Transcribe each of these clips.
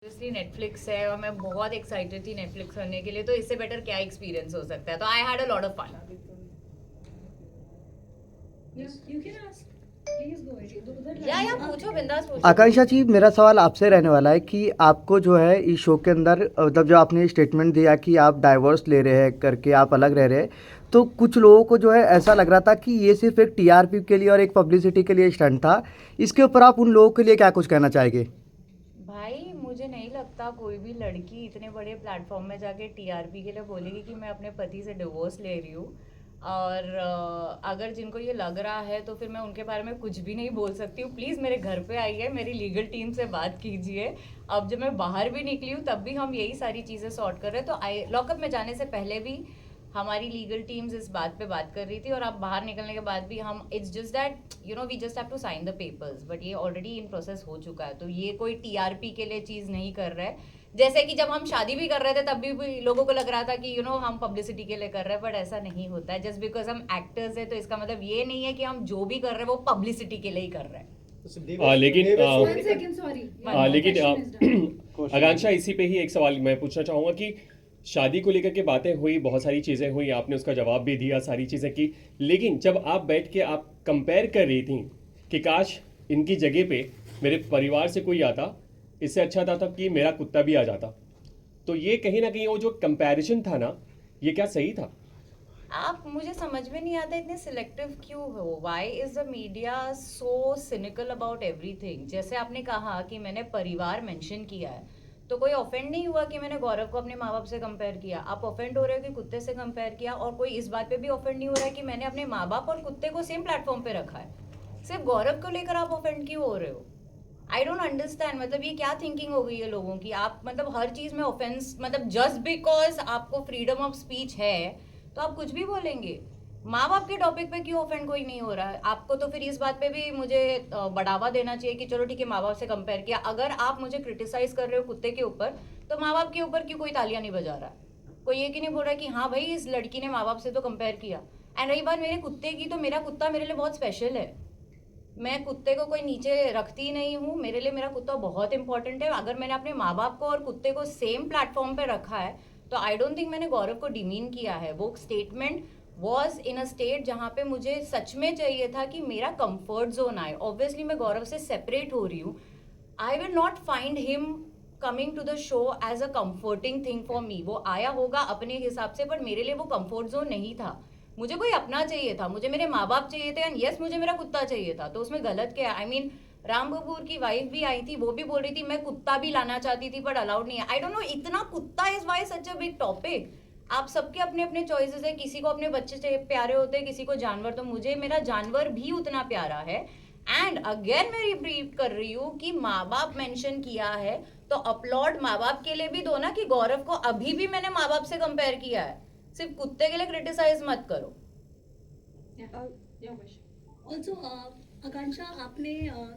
Obviously Netflix है और मैं बहुत एक्साइटेड थी नेटफ्लिक्स करने के लिए, तो इससे बेटर क्या एक्सपीरियंस हो सकता है। तो I had a lot of fun. या पूछो, बिंदास पूछो। आकांक्षा जी, मेरा सवाल आपसे रहने वाला है कि आपको जो है इस शो के अंदर मतलब जो आपने स्टेटमेंट दिया कि आप डाइवोर्स ले रहे हैं करके आप अलग रह रहे हैं, तो कुछ लोगों को जो है ऐसा लग रहा था कि ये सिर्फ एक टीआरपी के लिए और एक पब्लिसिटी के लिए स्टंट था। इसके ऊपर आप उन लोगों के लिए क्या कुछ कहना चाहेंगे? भाई मुझे नहीं लगता कोई भी लड़की इतने बड़े प्लेटफॉर्म में जाके टीआरपी के लिए बोलेगी कि मैं अपने पति से डिवोर्स ले रही हूँ। और अगर जिनको ये लग रहा है तो फिर मैं उनके बारे में कुछ भी नहीं बोल सकती हूँ। प्लीज़ मेरे घर पे आइए, मेरी लीगल टीम से बात कीजिए। अब जब मैं बाहर भी निकली हूँ तब भी हम यही सारी चीज़ें सॉर्ट कर रहे हैं। तो आई लॉकअप में जाने से पहले भी हमारी लीगल टीम्स इस बात पे बात कर रही थी, और अब बाहर निकलने के बाद भी हम it's just that we just have to sign the papers, but ये ऑलरेडी इन प्रोसेस हो चुका है। तो ये कोई टीआरपी के लिए चीज़ नहीं कर रहा है। जैसे कि जब हम शादी भी कर रहे थे तब भी लोगों को लग रहा था कि हम पब्लिसिटी के लिए कर रहे हैं, बट ऐसा नहीं होता है। जस्ट बिकॉज हम एक्टर्स हैं तो इसका मतलब ये नहीं है कि हम जो भी कर रहे हैं वो पब्लिसिटी के लिए ही कर रहे हैं। लेकिन आकांक्षा, इसी पे ही एक सवाल मैं पूछना चाहूँगा कि शादी को लेकर के बातें हुई, बहुत सारी चीज़ें हुई, आपने उसका जवाब भी दिया, सारी चीज़ें की, लेकिन जब आप बैठ के आप कंपेयर कर रही थी कि काश इनकी जगह पे मेरे परिवार से कोई आता, इससे अच्छा था कि मेरा कुत्ता भी आ जाता, तो ये कहीं ना कहीं वो जो कंपैरिजन था ना, ये क्या सही था? आप मुझे समझ में नहीं आता इतने सिलेक्टिव क्यों हो। Why is the media so cynical about everything. जैसे आपने कहा कि मैंने परिवार मेंशन किया है, तो कोई ऑफेंड नहीं हुआ कि मैंने गौरव को अपने माँ बाप से कंपेयर किया। आप ऑफेंड हो रहे हो कि कुत्ते से कंपेयर किया, और कोई इस बात पे भी ऑफेंड नहीं हो रहा है कि मैंने अपने माँ बाप और कुत्ते को सेम प्लेटफॉर्म पे रखा है। सिर्फ गौरव को लेकर आप ऑफेंड क्यों हो रहे हो? I don't understand. मतलब ये क्या थिंकिंग हो गई है लोगों की? आप मतलब हर चीज में ऑफेंस, मतलब जस्ट बिकॉज आपको फ्रीडम ऑफ स्पीच है तो आप कुछ भी बोलेंगे। माँ बाप के टॉपिक पे क्यों ऑफेंड कोई नहीं हो रहा है आपको? तो फिर इस बात पे भी मुझे बढ़ावा देना चाहिए कि चलो ठीक है, माँ बाप से कंपेयर किया। अगर आप मुझे क्रिटिसाइज कर रहे हो कुत्ते के ऊपर, तो माँ बाप के ऊपर क्यों कोई तालियां नहीं बजा रहा है? कोई ये कि नहीं बोल रहा है कि हाँ भाई इस लड़की ने माँ बाप से तो कंपेयर किया। एंड रही बात मेरे कुत्ते की, तो मेरा कुत्ता मेरे लिए बहुत स्पेशल है। मैं कुत्ते को कोई नीचे रखती नहीं हूँ। मेरे लिए मेरा कुत्ता बहुत इंपॉर्टेंट है। अगर मैंने अपने माँ बाप को और कुत्ते को सेम प्लेटफॉर्म पे रखा है, तो आई डोंट थिंक मैंने गौरव को डिमीन किया है। वो statement was in a state जहाँ पे मुझे सच में चाहिए था कि मेरा कंफर्ट जोन आए। ऑब्वियसली मैं गौरव से सेपरेट हो रही हूँ। I will not find him coming to the show as a comforting thing for me. वो आया होगा अपने हिसाब से, पर मेरे लिए वो कंफर्ट जोन नहीं था। मुझे कोई अपना चाहिए था, मुझे मेरे माँ बाप चाहिए थे, एंड यस मुझे मेरा कुत्ता चाहिए था। तो उसमें गलत क्या है? आई मीन राम कपूर की वाइफ भी आई थी, वो भी बोल रही थी मैं कुत्ता भी लाना चाहती थी बट अलाउड नहीं है। आई डोंट नो, इतना कुत्ता is why such a big topic. आप सबके अपने अपने चॉइसेस है। किसी को अपने बच्चे से प्यारे होते हैं, किसी को जानवर। तो मुझे मेरा जानवर भी उतना प्यारा है। एंड अगेन मैं रिपीट कर रही हूँ कि माँ बाप मेंशन किया है तो अपलॉड माँ बाप के लिए भी दो ना, कि गौरव को अभी भी मैंने माँ बाप से कंपेयर किया है। सिर्फ कुत्ते के लिए क्रिटिसाइज मत करो। ऑल्सो आकांक्षा, आपने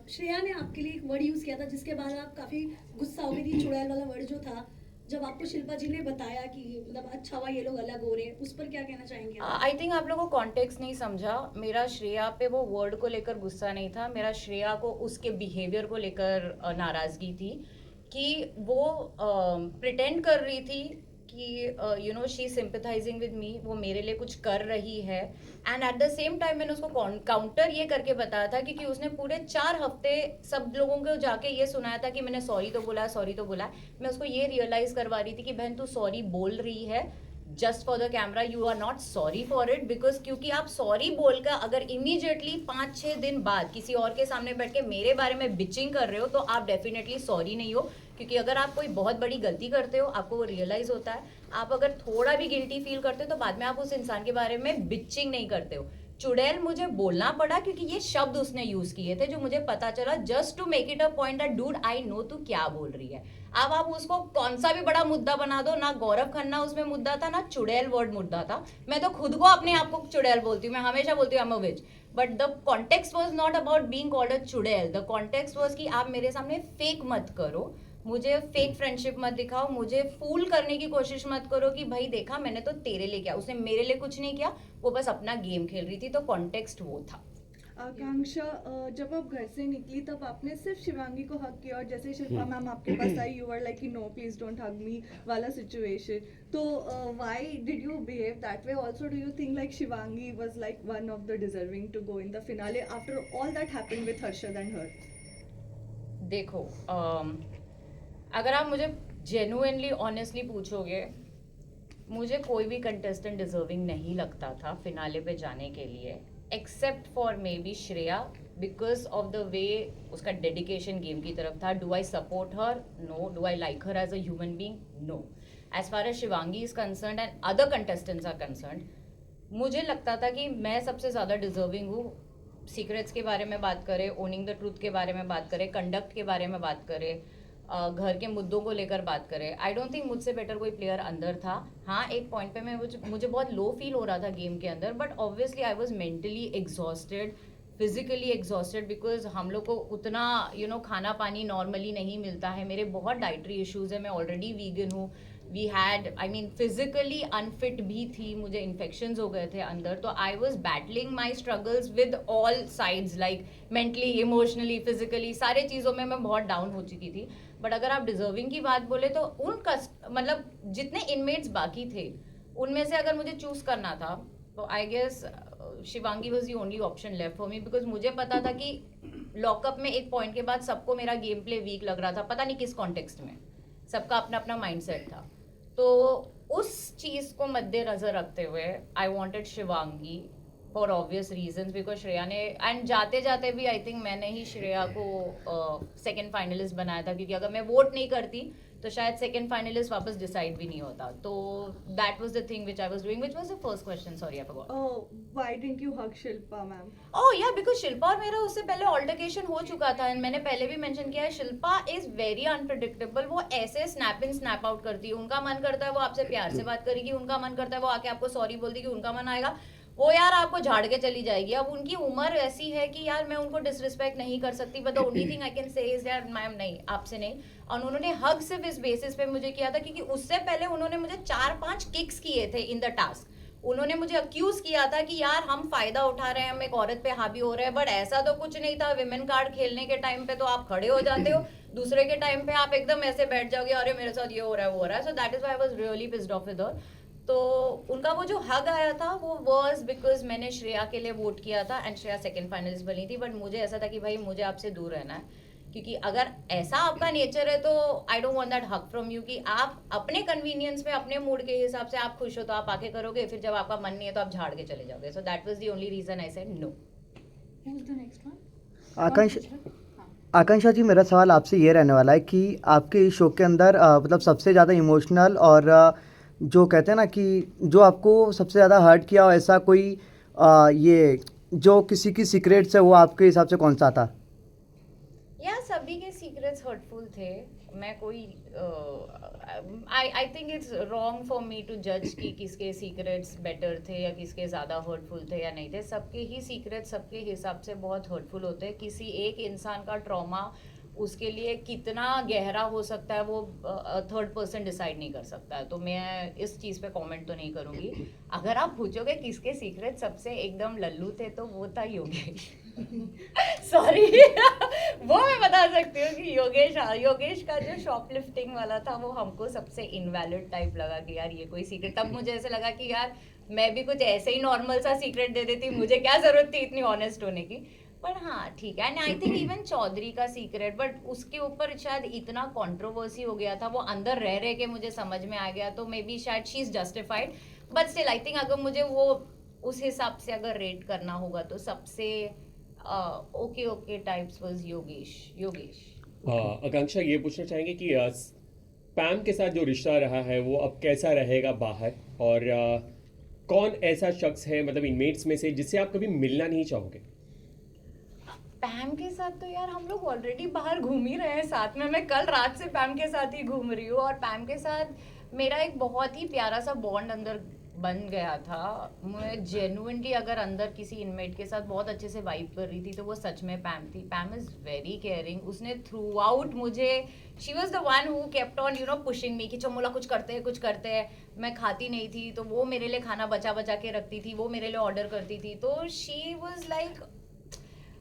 श्रेया ने आपके लिए एक वर्ड यूज किया था जिसके बाद आप काफी गुस्सा हो गई थी। चुड़ैल वाला वर्ड जो था, जब आपको शिल्पा जी ने बताया कि मतलब अच्छा हुआ ये लोग अलग हो रहे हैं, उस पर क्या कहना चाहेंगे? आई थिंक आप लोगों को कॉन्टेक्स्ट नहीं समझा। मेरा श्रेया पे वो वर्ड को लेकर गुस्सा नहीं था। मेरा श्रेया को उसके बिहेवियर को लेकर नाराजगी थी कि वो प्रिटेंड कर रही थी कि शी सिंपथाइजिंग विद मी, वो मेरे लिए कुछ कर रही है। And at the same time मैंने उसको काउंटर ये करके बताया था क्योंकि उसने पूरे 4 हफ्ते सब लोगों को जाके ये सुनाया था कि मैंने सॉरी तो बोला, सॉरी तो बोला। मैं उसको ये रियलाइज करवा रही थी कि बहन तू सॉरी बोल रही है just for the camera, you are not sorry for it. Because क्योंकि आप सॉरी बोलकर अगर इमीडिएटली 5-6 दिन बाद किसी और के सामने बैठ के मेरे बारे में बिचिंग कर रहे हो, तो आप डेफिनेटली सॉरी नहीं हो। क्योंकि अगर आप कोई बहुत बड़ी गलती करते हो, आपको वो रियलाइज होता है, आप अगर थोड़ा भी गिल्टी फील करते हो, तो बाद में आप उस इंसान के बारे में बिचिंग नहीं करते हो। चुड़ैल मुझे बोलना पड़ा क्योंकि ये शब्द उसने यूज किए थे जो मुझे पता चला, just to make it a point that dude I know तू क्या बोल रही है। अब आप उसको कौन सा भी बड़ा मुद्दा बना दो, ना गौरव खन्ना उसमें मुद्दा था, ना चुड़ैल वर्ड मुद्दा था। मैं तो खुद को अपने आप को चुड़ैल बोलती हूँ, मैं हमेशा बोलती हूँ I am a witch. But the context was not about being called a चुड़ैल। द कॉन्टेक्स्ट वॉज कि आप मेरे सामने फेक मत करो, मुझे फेक फ्रेंडशिप मत दिखाओ, मुझे फूल करने की कोशिश मत करो कि भाई देखा मैंने तो तेरे लिए किया। उसने मेरे लिए कुछ नहीं किया, वो बस अपना गेम खेल रही थी। तो कॉन्टेक्स्ट वो था। आकांक्षा, जब आप घर से निकली तब आपने सिर्फ शिवांगी को हक किया और जैसे शिल्पा मैम आपके पास आई यू वर लाइक कि no please don't hug me वाला सिचुएशन, तो why did you behave that way? Also do you think like Shivangi was like one of the deserving to go in the finale after all that happened with Harshad and her? देखो, अगर आप मुझे genuinely honestly पूछोगे, मुझे कोई भी contestant deserving नहीं लगता था फिनाले पे जाने के लिए, except for maybe Shreya, because of the way उसका डेडिकेशन गेम की तरफ था. Do I support her? No. Do I like her as a human being? No. As far as Shivangi is concern and other contestants are concern, मुझे लगता था कि मैं सबसे ज़्यादा डिजर्विंग हूँ. सीक्रेट्स के बारे में बात करें, ओनिंग द ट्रूथ के बारे में बात करें, कंडक्ट के बारे में बात करें, घर के मुद्दों को लेकर बात करें, आई डोंट थिंक मुझसे बेटर कोई प्लेयर अंदर था. हाँ, एक पॉइंट पे मुझे बहुत लो फील हो रहा था गेम के अंदर, but obviously I was mentally exhausted, physically exhausted, because हम लोग को उतना खाना पानी नॉर्मली नहीं मिलता है. मेरे बहुत डाइटरी इश्यूज है, मैं ऑलरेडी वीगन हूँ. वी हैड फिजिकली अनफिट भी थी, मुझे इन्फेक्शंस हो गए थे अंदर. तो I was battling my struggles with all sides, like mentally, emotionally, physically, सारे चीज़ों में मैं बहुत डाउन हो चुकी थी. बट अगर आप डिजर्विंग की बात बोले तो जितने इनमेट्स बाकी थे उनमें से अगर मुझे चूज करना था तो I guess Shivangi was the only option left for me, because मुझे पता था कि लॉकअप में एक पॉइंट के बाद सबको मेरा गेम प्ले वीक लग रहा था, पता नहीं किस कॉन्टेक्स्ट में, सबका अपना अपना माइंडसेट था. तो उस चीज़ को मद्देनजर रखते हुए I wanted Shivangi for obvious reasons, because Shreya ने, एंड जाते जाते भी आई थिंक मैंने ही श्रेया को सेकंड फाइनलिस्ट बनाया था, क्योंकि अगर मैं वोट नहीं करती तो शायद सेकंड फाइनलिस्ट वापस डिसाइड भी नहीं होता. तो that was the thing which I was doing, which was the first question, sorry I forgot. Why didn't you hug Shilpa ma'am? Oh yeah, because Shilpa और मेरा उससे पहले ऑल्टरकेशन हो चुका था, एंड मैंने पहले भी मेंशन किया है, शिल्पा इज वेरी अनप्रिडिक्टेबल. वो ऐसे स्नैप इन स्नैप आउट करती है, उनका मन करता है वो आपसे प्यार से बात करेगी, उनका मन करता है वो आके आपको सॉरी बोल देगी, उनका मन आएगा वो यार आपको झाड़ के चली जाएगी. अब उनकी उम्र ऐसी है कि यार मैं उनको डिसरिस्पेक्ट नहीं कर सकती, but the only thing I can say is यार मैम नहीं, आपसे नहीं. और उन्होंने हग सिर्फ इस बेसिस पे मुझे किया था क्योंकि उससे पहले उन्होंने मुझे 4-5 किक्स किए थे इन द टास्क. उन्होंने मुझे अक्यूज किया था कि यार हम फायदा उठा रहे हैं, हम एक औरत पे हावी हो रहे हैं, बट ऐसा तो कुछ नहीं था. विमेन कार्ड खेलने के टाइम पे तो आप खड़े हो जाते हो, दूसरे के टाइम पे आप एकदम ऐसे बैठ जाओगे, अरे मेरे साथ ये हो रहा है वो हो रहा है. So that is why I was really pissed off with her. तो उनका वो जो हग आया था वो वाज बिकॉज मैंने श्रेया के लिए वोट किया था एंड श्रेया सेकंड फाइनलिस्ट बनी थी. बट मुझे ऐसा था कि भाई मुझे आपसे दूर रहना है, क्योंकि अगर ऐसा आपका नेचर है तो I don't want that hug from you, कि आप अपने कन्वीनियंस में, अपने मूड के हिसाब से आप खुश हो तो आप आके करोगे, फिर जब आपका मन नहीं है तो आप झाड़ के चले जाओगे. So that was the only reason I said no. Who's the next one? Akanksha ji, मेरा सवाल आपसे ये रहने वाला है कि आपके इस शो के अंदर मतलब सबसे ज़्यादा इमोशनल और जो कहते हैं ना कि जो आपको सबसे ज़्यादा हर्ट किया हो, ऐसा कोई ये जो किसी की सीक्रेट्स है, वो आपके हिसाब से कौन सा था? या सभी के सीक्रेट्स हर्टफुल थे. मैं कोई I think it's wrong for me to जज कि किसके सीक्रेट्स बेटर थे या किसके ज़्यादा हर्टफुल थे या नहीं थे. सबके ही सीक्रेट्स सबके हिसाब से बहुत हर्टफुल होते हैं. किसी एक इंसान का ट्रॉमा उसके लिए कितना गहरा हो सकता है वो थर्ड पर्सन डिसाइड नहीं कर सकता है. तो मैं इस चीज़ पे कमेंट तो नहीं करूँगी. अगर आप पूछोगे किसके सीक्रेट सबसे एकदम लल्लू थे तो वो था योगेश. सॉरी वो मैं बता सकती हूँ कि योगेश का जो शॉपलिफ्टिंग वाला था वो हमको सबसे इनवैलिड टाइप लगा कि यार ये कोई सीक्रेट. तब मुझे ऐसे लगा कि यार मैं भी कुछ ऐसे ही नॉर्मल सा सीक्रेट दे देती, मुझे क्या ज़रूरत थी इतनी ऑनेस्ट होने की. पर हाँ ठीक है. And I think even Chaudhary का सीक्रेट, बट उसके ऊपर शायद इतना कंट्रोवर्सी हो गया था, वो अंदर रह रहे के मुझे समझ में आ गया, तो मे बी शायद she is justified. But still I think अगर मुझे वो उस हिसाब से अगर रेट करना होगा तो सबसे ओके टाइप्स वाज योगेश. आकांक्षा, ये पूछना चाहेंगे कि पैम के साथ जो रिश्ता रहा है वो अब कैसा रहेगा बाहर, और कौन ऐसा शख्स है मतलब इनमेट्स में से जिससे आप कभी मिलना नहीं चाहोगे? पैम के साथ तो यार हम लोग ऑलरेडी बाहर घूम ही रहे हैं साथ में. मैं कल रात से पैम के साथ ही घूम रही हूँ, और पैम के साथ मेरा एक बहुत ही प्यारा सा बॉन्ड अंदर बन गया था. मैं जेन्युइनली अगर अंदर किसी इनमेट के साथ बहुत अच्छे से वाइब कर रही थी तो वो सच में पैम थी. पैम इज़ वेरी केयरिंग. उसने थ्रू आउट मुझे, she was the one who kept on pushing me कि चमोला कुछ करते हैं. मैं खाती नहीं थी तो वो मेरे लिए खाना बचा के रखती थी, वो मेरे लिए ऑर्डर करती थी. तो शी वॉज लाइक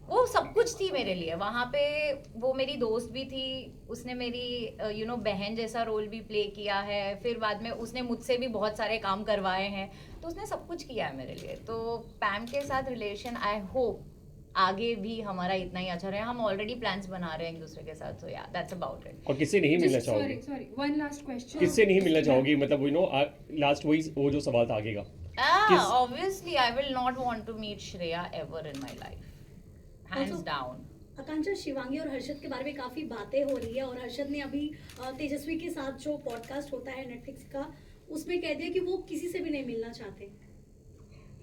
वो सब कुछ थी मेरे लिए वहाँ पे। वो मेरी दोस्त भी थी, उसने मेरी बहन जैसा रोल भी प्ले किया है, फिर बाद में उसने मुझसे भी बहुत सारे काम करवाए हैं, तो उसने सब कुछ किया है मेरे लिए। तो पैम के साथ रिलेशन आई होप आगे भी हमारा इतना ही अच्छा रहे। हम ऑलरेडी प्लान्स बना रहे हैं एक दूसरे के साथ, सो या दैट्स अबाउट इट। और किससे नहीं मिलना चाहोगी? Sorry, sorry. One last question. किससे नहीं मिलना चाहोगी, मतलब लास्ट वो जो सवाल था आगे का। किस- Obviously I will not want to meet Shreya ever in my life, hands Also- down. आकांक्षा, शिवांगी और हर्षद के बारे में काफी बातें हो रही है, और हर्षद ने अभी तेजस्वी के साथ जो पॉडकास्ट होता है नेटफ्लिक्स का, उसमें कह दिया कि वो किसी से भी नहीं मिलना चाहते।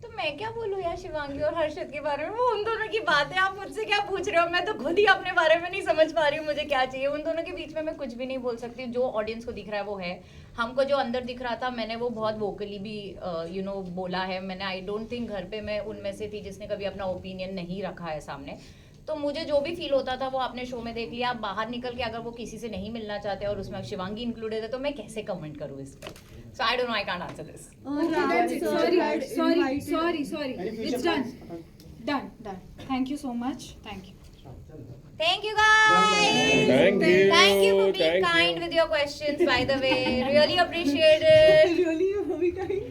तो मैं क्या बोलूँ यार शिवांगी और हर्षद के बारे में, वो उन दोनों की बातें आप मुझसे क्या पूछ रहे हो? मैं तो खुद ही अपने बारे में नहीं समझ पा रही हूँ मुझे क्या चाहिए। उन दोनों के बीच में मैं कुछ भी नहीं बोल सकती। जो ऑडियंस को दिख रहा है वो है, हमको जो अंदर दिख रहा था मैंने वो बहुत वोकली भी बोला है मैंने। आई डोंट थिंक घर पे मैं उनमें से थी जिसने कभी अपना ओपिनियन नहीं रखा है सामने। तो मुझे जो भी फील होता था वो आपने शो में देख लिया। आप बाहर निकल के अगर वो किसी से नहीं मिलना चाहते और उसमें शिवांगी इंक्लूडेड है, तो मैं कैसे कमेंट करूँ इस पर? So I don't know, I can't answer this. Okay, that's it. Sorry. It's done. Done. Thank you so much. Thank you. Thank you guys. Thank you. Thank you for being Thank kind you. with your questions, by the way. Really appreciate it. Really, you will be kind.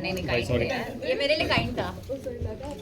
नहीं Sorry. kind, ये मेरे लिए kind था।